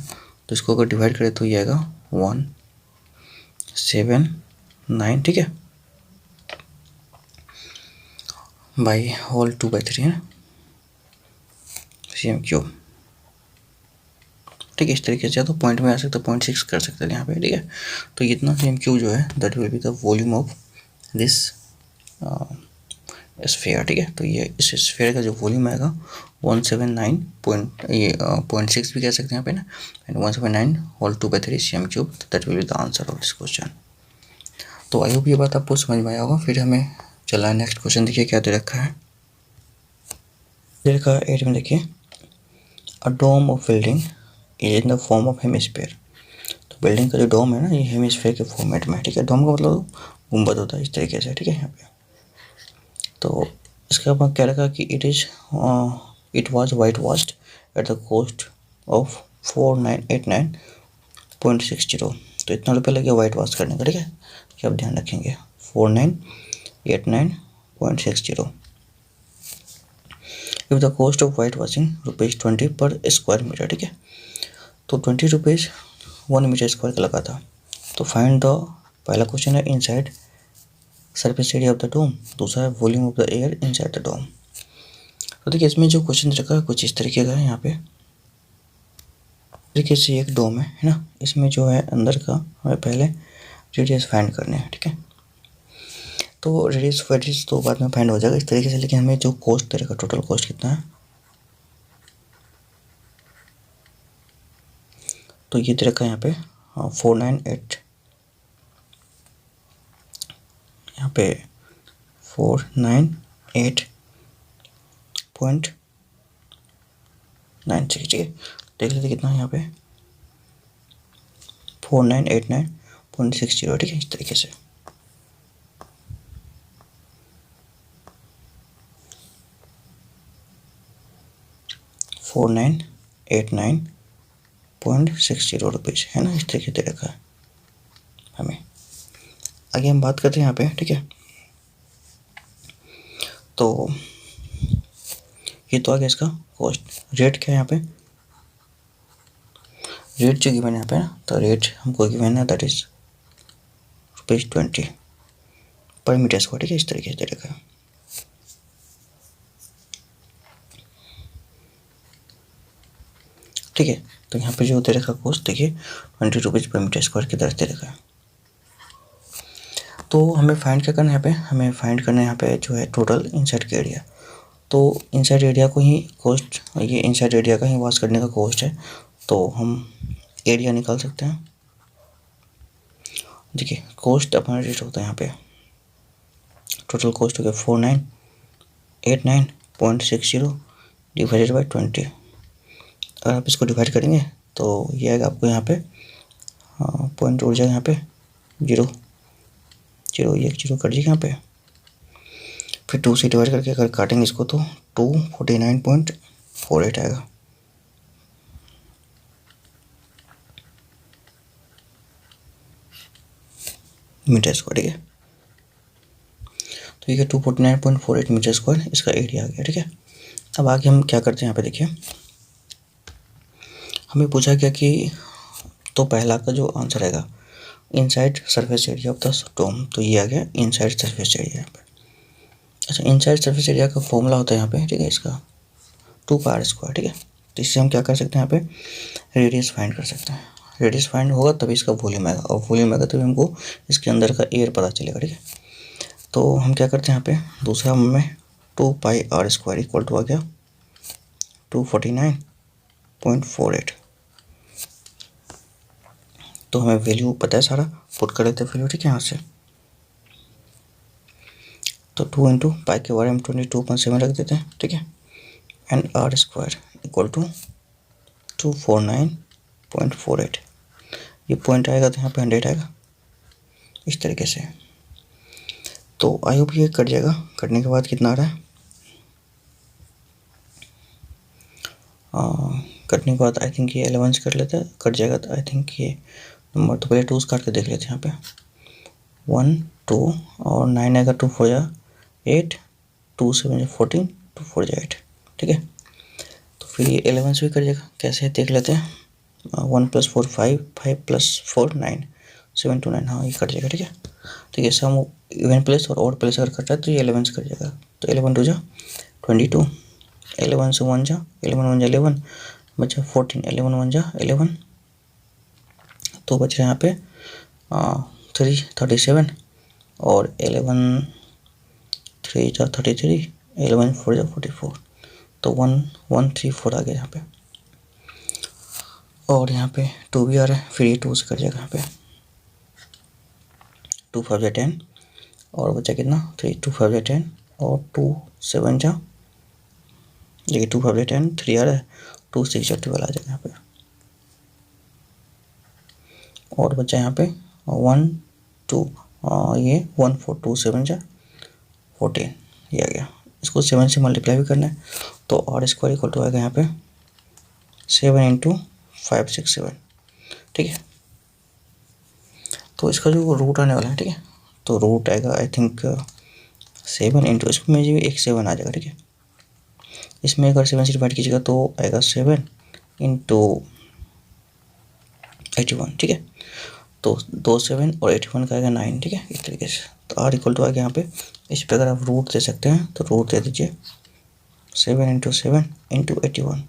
तो इसको अगर डिवाइड करें तो ये आएगा 1 7 9, ठीक है, बाई होल 2/3 है ना, सेम क्यूब, ठीक है, इस तरीके से। या तो पॉइंट में आ सकता है, 0.6 कर सकते हैं यहाँ पे, ठीक है। तो इतना सेम क्यूब जो है that will be the volume of this sphere, ठीक है। तो ये इस स्फीयर का जो वॉल्यूम आएगा 179 0.6 भी कह सकते हैं यहाँ पे ना, and 179 whole 2/3 cm cube, that will be the answer of this question. तो आई होप ये बात आपको समझ में आया होगा। फिर हमें चला है नेक्स्ट क्वेश्चन, देखिए क्या दे रखा है। दे रखा है 8 में, देखिए a dome of building is in the form of hemisphere. तो बिल्डिंग का जो डोम है ना, ये हेमिस्फीयर के फॉर्मेट में है, ठीक है। डोम का मतलब गुंबद होता है इस तरीके से, ठीक है, यहाँ पे। तो इसका बाद क्या रखा कि it was white washed at the cost of 4989.60। तो इतना रुपये लगे वाइट वॉश करने का, ठीक है, कि आप ध्यान रखेंगे 4989.60। If the cost of white washing ₹20 पर स्क्वायर मीटर, ठीक है। तो 20 रुपीज़ 1 मीटर स्क्वायर का लगा था। तो फाइंड द, पहला क्वेश्चन है inside surface area of the dome, दूसरा है volume of the air inside the dome. तो देखिए इसमें जो क्वेश्चन रखा है कुछ इस तरीके का है। यहाँ पे तरीके से एक डोम है ना, इसमें जो है अंदर का हमें पहले रेडियस फाइंड करने हैं, ठीक है। तो रेडियस तो बाद में फाइंड हो जाएगा इस तरीके से, लेकिन हमें जो कॉस्ट दे रखा, टोटल कॉस्ट कितना है, तो ये दे रखा है यहाँ पे 498, यहाँ पे 498.96, ठीक है। देख लेते कितना है यहाँ पे 4989.60, ठीक है, इस तरीके से। ₹4989.60 है ना, इस तरीके से रखा है हमें। आगे हम बात करते हैं यहाँ पे, ठीक है। तो ये तो आ गया इसका कॉस्ट। रेट क्या है यहाँ पे, रेट जो गिवन है यहाँ पे ना, तो रेट हमको गिवन है दैट इज ₹20 पर मीटर स्क्वायर। ठीक है, इस तरीके से दे रखा है। ठीक है, तो यहाँ पे जो दे रखा कॉस्ट देखिए ₹20 पर मीटर स्क्वायर की दर दे रखा है। तो हमें फाइंड क्या करना है यहाँ पे, हमें फाइंड करना है यहाँ पे जो है टोटल इनसाइड का एरिया। तो इनसाइड एरिया को ही कॉस्ट, ये इनसाइड एरिया का ही वॉश करने का कॉस्ट है, तो हम एरिया निकाल सकते हैं। देखिए कॉस्ट अपना रेट होता है यहाँ पे, टोटल कॉस्ट हो गया 4989.60 डिवाइडेड बाई 20। अगर आप इसको डिवाइड करेंगे तो ये आएगा आपको यहाँ पे पॉइंट उड़ जाएगा यहाँ पे 0 0 1 0 कट जाएगा यहाँ पे, फिर 2 से डिवाइड करके अगर काटेंगे इसको तो 249.48 आएगा। Metre square. ठीक है, तो ये 249.48 मीटर स्क्वायर इसका एरिया आ गया। ठीक है, अब आगे हम क्या करते हैं यहाँ पे देखिए, हमें पूछा गया कि तो पहला का जो आंसर आएगा inside surface area of the stone, तो ये आ गया इनसाइड सरफेस एरिया यहाँ पे। अच्छा, इनसाइड सरफेस एरिया का फॉर्मूला होता है यहाँ पे, ठीक है, इसका 2πr²। ठीक है, तो इससे हम क्या कर सकते हैं, यहाँ पे रेडियस फाइंड कर सकते हैं। रेडियस फाइंड होगा तभी इसका वॉल्यूम आएगा, और वॉल्यूम आएगा तभी हमको इसके अंदर का एयर पता चलेगा। ठीक है, तो हम क्या करते हैं यहाँ पे दूसरा में 2πr² इक्वल टू आ गया 249.48। तो हमें वैल्यू पता है सारा, पुट कर लेते हैं वैल्यू। ठीक है, यहाँ से तो 2 इंटू पाई के बारे में 22.7 रख देते हैं। ठीक है, एंड r² इक्वल टू 249.48। ये पॉइंट आएगा तो यहाँ पे 100 आएगा इस तरीके से। तो आई होप ये कट जाएगा। कटने के बाद कितना आ रहा है, कटने के बाद आई थिंक ये 11 से कट लेता है, कट जाएगा तो आई थिंक ये नंबर, तो पहले 2 काट के देख लेते हैं यहाँ पे 1 2 और 9 आएगा, 2 4 जा 8, 2 7 जा 14, 2 4 जा 8। ठीक है, तो फिर ये 11 से भी कट जाएगा, कैसे देख लेते हैं 1 + 4 5, 5 + 4 9, 7 2 9, हाँ ये कट जाएगा। ठीक है, ठीक है, सम इवन प्लेस और ऑड प्लेस अगर कट रहा है तो ये 11 से कट जाएगा। तो 11 2 जा 22, 11 से 1 जा 11 1 जा 11, बचा 14, 11 1 जा 11, तो बच रहा है यहाँ पे 3 37, और 11 3 जा 33, 11 4 जा 44, तो 1 1 3 4 आ गया यहाँ पे। और यहाँ पे 2 भी आ रहा है, फिर ये 2 से कट जाएगा यहाँ पे 2 5 जा 10, और बचा कितना 3, 2 5 जा 10, और 2 7 जा, देखिए 2 5 जा 10, 3 आ रहा है, 2 6 जा 12 आ जाएगा यहाँ पे। और बचा यहाँ पे 1 2, ये 1 4 2 7 जा 14, ये आ गया। इसको 7 से मल्टीप्लाई भी करना है, तो r² इक्वल टू आएगा यहाँ पे 7 इंटू 5 6 7। ठीक है, तो इसका जो रूट आने वाला है, ठीक है, तो रूट आएगा आई थिंक 7 इंटू, इसमें जो एक 7 आ जाएगा। ठीक है, इसमें अगर 7 से डिवाइड कीजिएगा तो आएगा 7 इंटू 81। ठीक है, तो 2 7 और 81 का आएगा 9। ठीक है, इस तरीके से। तो r इक्वल टू आ गया यहाँ पे, इस पर अगर आप रूट दे सकते हैं तो रूट दे दीजिए 7 इंटू 7 इंटू 81,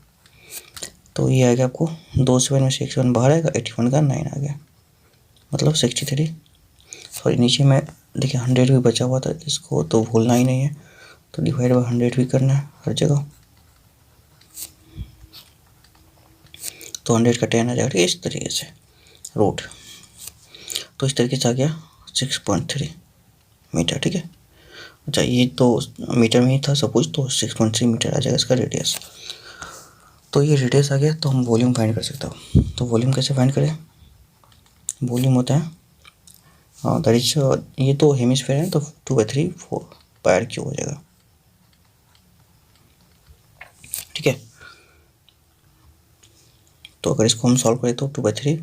तो ये आएगा आपको 2 7 में से 1 7 बाहर आएगा, 81 का 9 आ गया, मतलब 63। सॉरी, नीचे में देखिए 100 भी बचा हुआ था, इसको तो भूलना ही नहीं है, तो डिवाइड बाई 100 भी करना है हर जगह, तो 100 का 10 आ जाएगा इस तरीके से रूट। तो इस तरीके से आ गया 6.3 मीटर। ठीक है, अच्छा ये तो मीटर में ही था सब कुछ, तो 6.3 मीटर आ जाएगा इसका रेडियस। तो ये रेडियस आ गया, तो हम वॉल्यूम फाइंड कर सकते हो। तो वॉल्यूम कैसे फाइंड करें, वॉल्यूम होता है दैट इज, ये तो हेमिस्फीयर है तो 2/3 4πr³ हो जाएगा। ठीक है, तो अगर इसको हम सॉल्व करें तो 2/3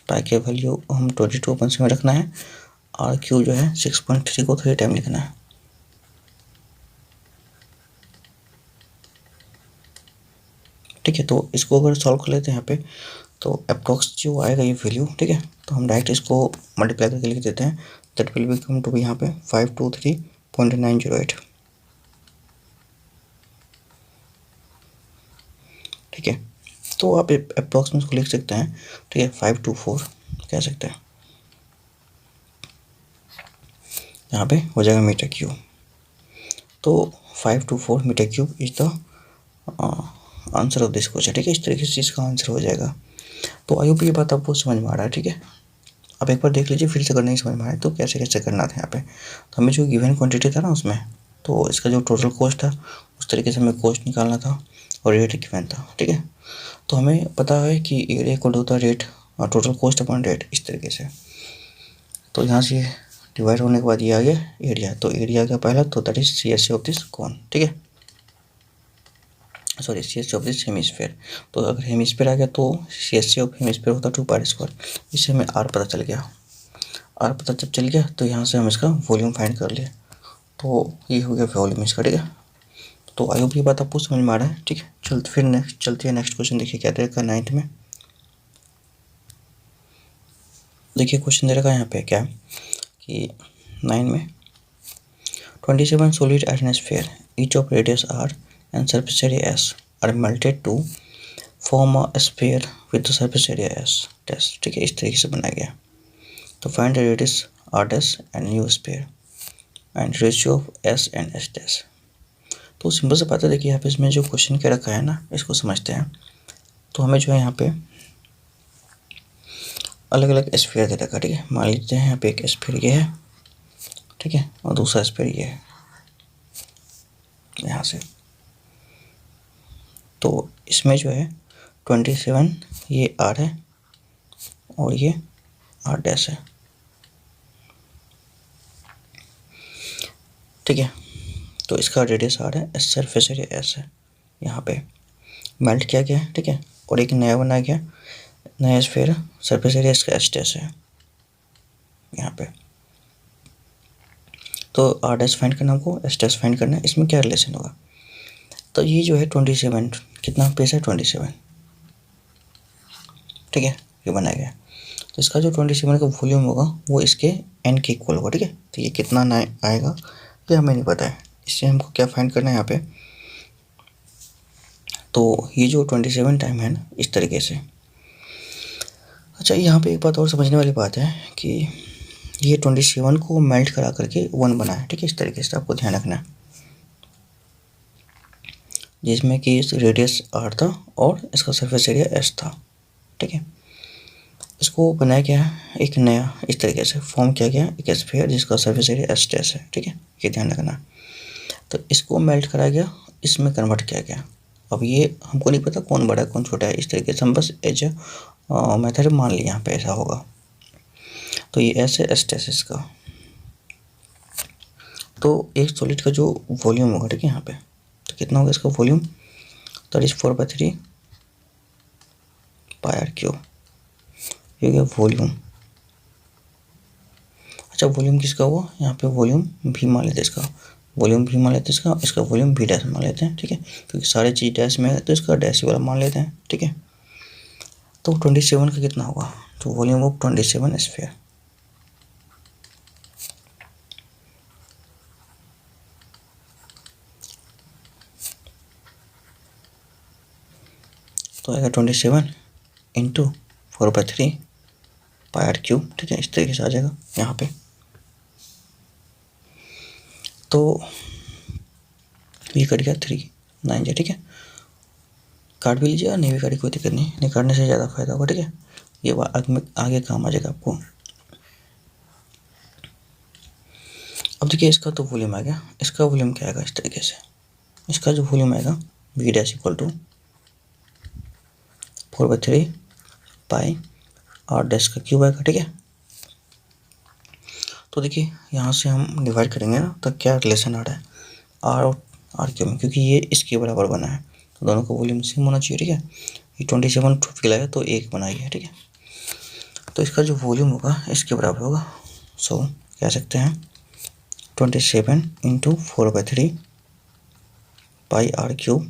पाई के वैल्यू हम 22 में रखना है, और क्यू जो है 6.3 को 3 टाइम लिखना है। ठीक है। तो इसको अगर सॉल्व कर लेते हैं यहाँ पे, तो अप्रॉक्स जो आएगा ये वैल्यू, ठीक है, तो हम डायरेक्ट इसको मल्टीप्लाई करके लिख देते हैं। That will become to be यहाँ पे 523.908, ठीक है। तो आप अप्रॉक्स में इसको लिख सकते हैं, ठीक है, 524 कह सकते हैं, यहाँ पे हो जाएगा मीटर क्यूब। तो 524 metre cube is the answer of this question, ठीक है। इस तरीके से इसका आंसर हो जाएगा। तो आई होप ये बात आपको समझ में आ रहा है, ठीक है। आप एक बार देख लीजिए, फिर से अगर नहीं समझ में आए तो कैसे कैसे करना था यहाँ पे। तो हमें जो गिवन क्वांटिटी था ना उसमें, तो इसका जो टोटल कॉस्ट था उस तरीके से हमें कॉस्ट निकालना था और रेट गिवन था, ठीक है। तो हमें पता है कि एरिया इक्वल होता है रेट और टोटल कॉस्ट अपॉन रेट, इस तरीके से। तो यहाँ से डिवाइड होने के बाद ये आ गया एरिया, तो एरिया आ गया पहला, तो that is CSC of this cone, ठीक है, sorry CSC of this hemisphere. तो अगर हेमिस्फीयर आ गया तो CSC ऑफ हेमिस्फीयर होता 2πr²। इससे हमें R पता चल गया। R पता जब चल गया तो यहाँ से हम इसका वॉल्यूम फाइंड कर लिए, तो ये हो गया वॉल्यूम इसका, ठीक है। तो आई होप ये बात आपको समझ में आ रहा है, ठीक है। चलते हैं नेक्स्ट क्वेश्चन। देखिए क्या दे रखा है 9th में। देखिए क्वेश्चन दे रखा है यहाँ पे क्या कि 9 में 27 solid atmosphere each of radius r and surface area s are melted to form a sphere with the surface area s dash, ठीक है, इस तरीके से बनाया गया। तो find the radius r dash and new sphere and ratio of s and s dash। तो simple से बात है, देखिए यहाँ पे इसमें जो क्वेश्चन क्या रखा है ना, इसको समझते हैं। तो हमें जो है यहाँ पे अलग अलग स्फीयर दे रखा है, ठीक है। मान लीजिए यहाँ पे एक स्फीयर ये है, ठीक है, और दूसरा स्फीयर ये है यहाँ से। तो इसमें जो है 27 ये r है और ये r डैश है, ठीक है। तो इसका रेडियस r है, सरफेस एरिया s है, यहाँ पे मेल्ट किया गया है, ठीक है। और एक नया बनाया गया, नया स्फीयर, सरफेस एरिया इसका s डैश है यहाँ पे। तो r डैश फाइंड करना हमको, s डैश फाइंड करना है। इसमें क्या रिलेशन होगा, तो ये जो है 27 कितना पेज है 27, ठीक है, ये बनाया गया। तो इसका जो 27 का वॉल्यूम होगा वो इसके n के इक्वल होगा, ठीक है। तो ये कितना ना आएगा ये हमें नहीं पता है, इससे हमको क्या फाइंड करना है यहाँ पे। तो ये जो 27 टाइम है ना, इस तरीके से। अच्छा यहाँ पे एक बात और समझने वाली बात है कि ये 27 को मेल्ट करा करके 1 बना है, ठीक है, इस तरीके से आपको ध्यान रखना है, जिसमें कि इस रेडियस r था और इसका सरफेस एरिया s था, ठीक है। इसको बनाया गया एक नया, इस तरीके से फॉर्म किया गया एक स्फीयर जिसका सरफेस एरिया s डैश है, ठीक है, ये ध्यान रखना। तो इसको मेल्ट कराया गया, इसमें कन्वर्ट किया गया। अब ये हमको नहीं पता कौन बड़ा है कौन छोटा है, इस तरीके से हम बस एज मेथड मान लिया यहाँ पे ऐसा होगा। तो ये s है, s डैश इसका। तो एक सॉलिड का जो वॉल्यूम होगा, ठीक है, यहाँ पे तो कितना होगा इसका वॉल्यूम, दैट इज 4/3 πr², ये हो गया वॉल्यूम। अच्छा वॉल्यूम किसका हुआ, यहाँ पे वॉल्यूम भी मान लेते हैं, इसका वॉल्यूम भी मान लेते हैं, इसका वॉल्यूम भी डैश मान लेते हैं, ठीक है, क्योंकि सारे चीज़ डैश में है तो इसका डैश वाला मान लेते हैं, ठीक है। तो 27 का कितना होगा, तो वॉल्यूम ऑफ 27 स्फीयर, तो आएगा 27 इंटू 4/3 πr², ठीक है, इस तरीके से आ जाएगा यहाँ पे। तो ये कट गया 3 9 जा, ठीक है, काट भी लीजिएगा, नहीं भी काटी कोई दिक्कत नहीं, नहीं काटने से ज़्यादा फायदा होगा, ठीक है, ये आगे काम आ जाएगा आपको। अब देखिए इसका तो वॉल्यूम आ गया, इसका वॉल्यूम क्या आएगा इस तरीके से, इसका जो वॉल्यूम आएगा v dash equal to 4/3 pi r dash का क्यूब आएगा, ठीक है। तो देखिए यहाँ से हम डिवाइड करेंगे ना, तो क्या रिलेशन आ रहा है r और r क्यूब में, क्योंकि ये इसके बराबर बना है तो दोनों का वॉल्यूम सेम होना चाहिए, ठीक है। ये 27 फिलाया तो 1 बनाई है, ठीक है। तो इसका जो वॉल्यूम होगा इसके बराबर होगा, सो कह सकते हैं 27 into 4/3 pi r³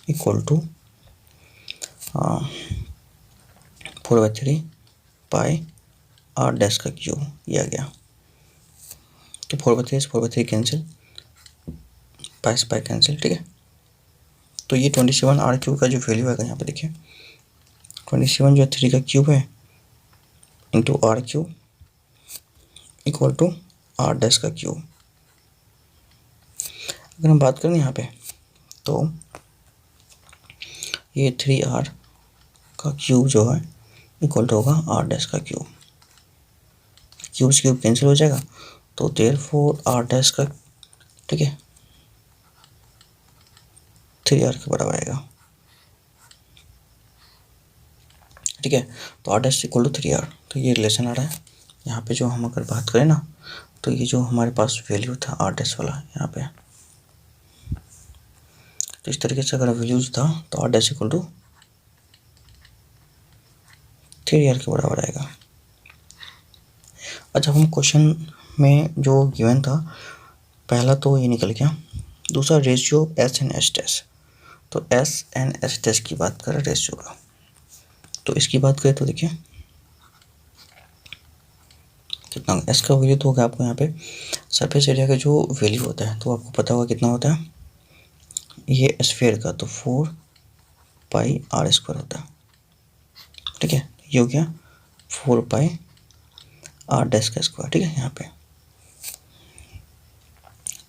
equal to 4/3 pi R dash का क्यूब, ये आ गया। तो 4/3 कैंसिल, पाई से पाई कैंसिल, ठीक है। तो ये 27 आर क्यूब का जो वैल्यू आएगा यहाँ पे देखिए, 27 जो 3 का क्यूब है into R cube equal to R dash का क्यूब। अगर हम बात करें यहाँ पे तो ये 3r का क्यूब जो है इक्वल टू होगा आर डैश का क्यूब। क्यूब से क्यूब कैंसिल हो जाएगा, तो देयरफॉर आर डैश का, ठीक है, 3r के बराबर आएगा, ठीक है। तो are dash equal to 3r, तो ये रिलेशन आ रहा है यहाँ पे। जो हम अगर बात करें ना, तो ये जो हमारे पास वैल्यू था आर डैश वाला यहाँ पे, तो इस तरीके से अगर वैल्यूज था तो are dash equal to 3r के बराबर आएगा। अच्छा, हम क्वेश्चन में जो गिवन था पहला तो ये निकल गया, दूसरा ratio S N S dash. तो एस एन एस डैश की बात करें रेशियो का, तो इसकी बात करें तो देखिए कितना, एस का वैल्यू तो होगा आपको यहाँ पे सरफेस एरिया का जो वैल्यू होता है, तो आपको पता होगा कितना होता है ये स्फीयर का, तो 4 पाई आर स्क्वायर होता है, ठीक है। ये हो गया 4 पाई आर डैश का स्क्वायर, ठीक है यहाँ पे।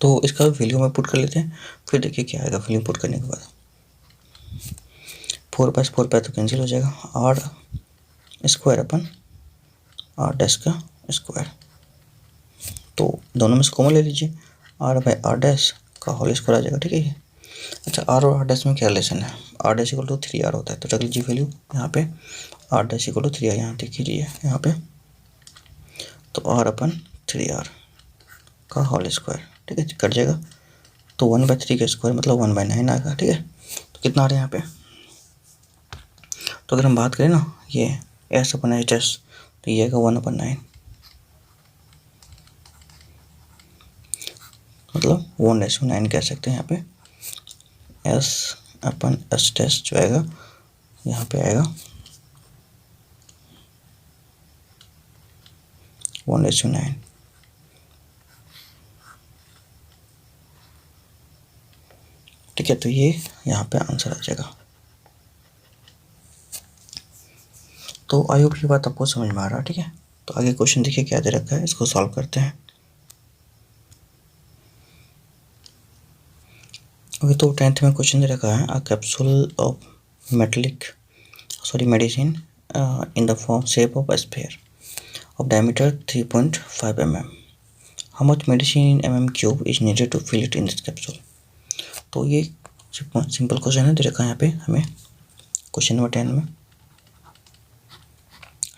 तो इसका वैल्यू में पुट कर लेते हैं, फिर देखिए क्या आएगा वैल्यू पुट करने के बाद। 4 पाई तो कैंसिल हो जाएगा, आर स्क्वायर अपन आर डैश का स्क्वायर, तो दोनों में से कॉमन ले लीजिए, आर बाई आर डैश का होल स्क्वायर आ जाएगा, ठीक है। अच्छा, आर और आर डैश में क्या रिलेशन है, are dash equal to 3r होता है, तो रख लीजिए वैल्यू यहाँ पे, are dash equal to 3r, यहाँ देख लीजिए यहाँ पे, तो r अपन 3r का होल स्क्वायर, ठीक है, कट जाएगा, तो 1/3 का स्क्वायर मतलब 1/9 आएगा, ठीक है। तो कितना आ रहा है यहाँ पे, तो अगर हम बात करें ना ये एस अपन एच एस, तो ये आएगा 1/9, मतलब 1/9 कह सकते हैं यहाँ पे। एस अपन एस टेस्ट जो आएगा यहाँ पे आएगा 1/9, ठीक है। तो ये यहाँ पे आंसर आ जाएगा। तो आई होप ये बात आपको समझ में आ रहा है, ठीक है। तो आगे क्वेश्चन देखिए क्या दे रखा है, इसको सॉल्व करते हैं। अभी तो 10th में क्वेश्चन दे रखा है, a capsule of medicine in the form shape of sphere of diameter 3.5 mm. How much medicine in mm cube is needed to fill it in this capsule? तो ये सिंपल क्वेश्चन है, दे रखा है यहाँ पे हमें क्वेश्चन नंबर 10 में,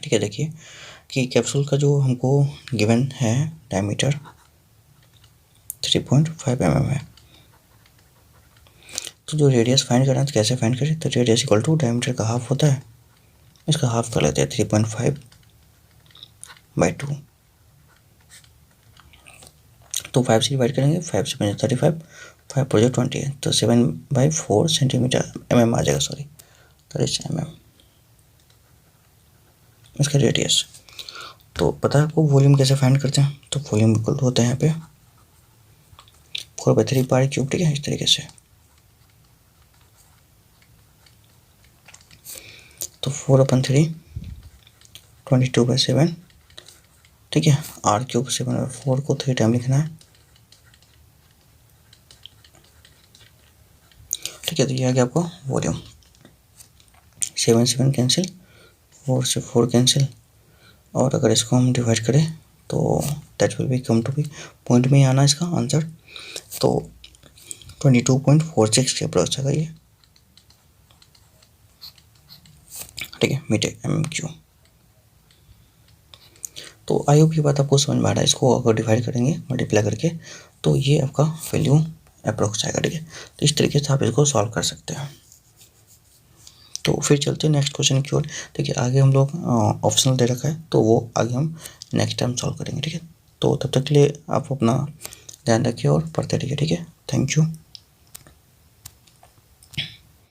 ठीक है। देखिए कि कैप्सूल का जो हमको गिवन है डायमीटर 3.5 mm है, तो जो रेडियस फाइंड करना है तो कैसे फाइंड करें, तो रेडियस इक्वल टू डायमीटर का हाफ होता है, इसका हाफ कर लेते हैं 3.5/2, तो 5 से डिवाइड करेंगे, 5 से 35, 5 पर 20 है, तो 7/4 सेंटीमीटर mm आ जाएगा, सॉरी 30 mm इसका रेडियस। तो पता है आपको वॉल्यूम कैसे फाइंड करते हैं, तो वॉल्यूम इक्वल होता है यहाँ पे 4/3 पाई क्यूब, ठीक है, इस तरीके से। तो 4/3 22/7, ठीक है, आर क्यूब 7/4 को 3 टाइम लिखना है, ठीक है। तो ये आ गया आपको वॉल्यूम, 7 कैंसिल, 4 से 4 कैंसिल, और अगर इसको हम डिवाइड करें तो that will be come to be, point में ही आना इसका आंसर, तो 22.46 के अप्रोच आएगा ये, ठीक है, मीटर mm क्यूब। तो आई होप ये बात आपको समझ में आ रहा है। इसको अगर डिवाइड करेंगे मल्टीप्लाई करके तो ये आपका वैल्यू अप्रोक्स आएगा, ठीक है। तो इस तरीके से आप इसको सॉल्व कर सकते हैं। तो फिर चलते हैं नेक्स्ट क्वेश्चन की ओर। देखिए आगे हम लोग ऑप्शनल दे रखा है, तो वो आगे हम नेक्स्ट टाइम सॉल्व करेंगे, ठीक है। तो तब तक के लिए आप अपना ध्यान रखिए और पढ़ते रहिए, ठीक है। Thank you.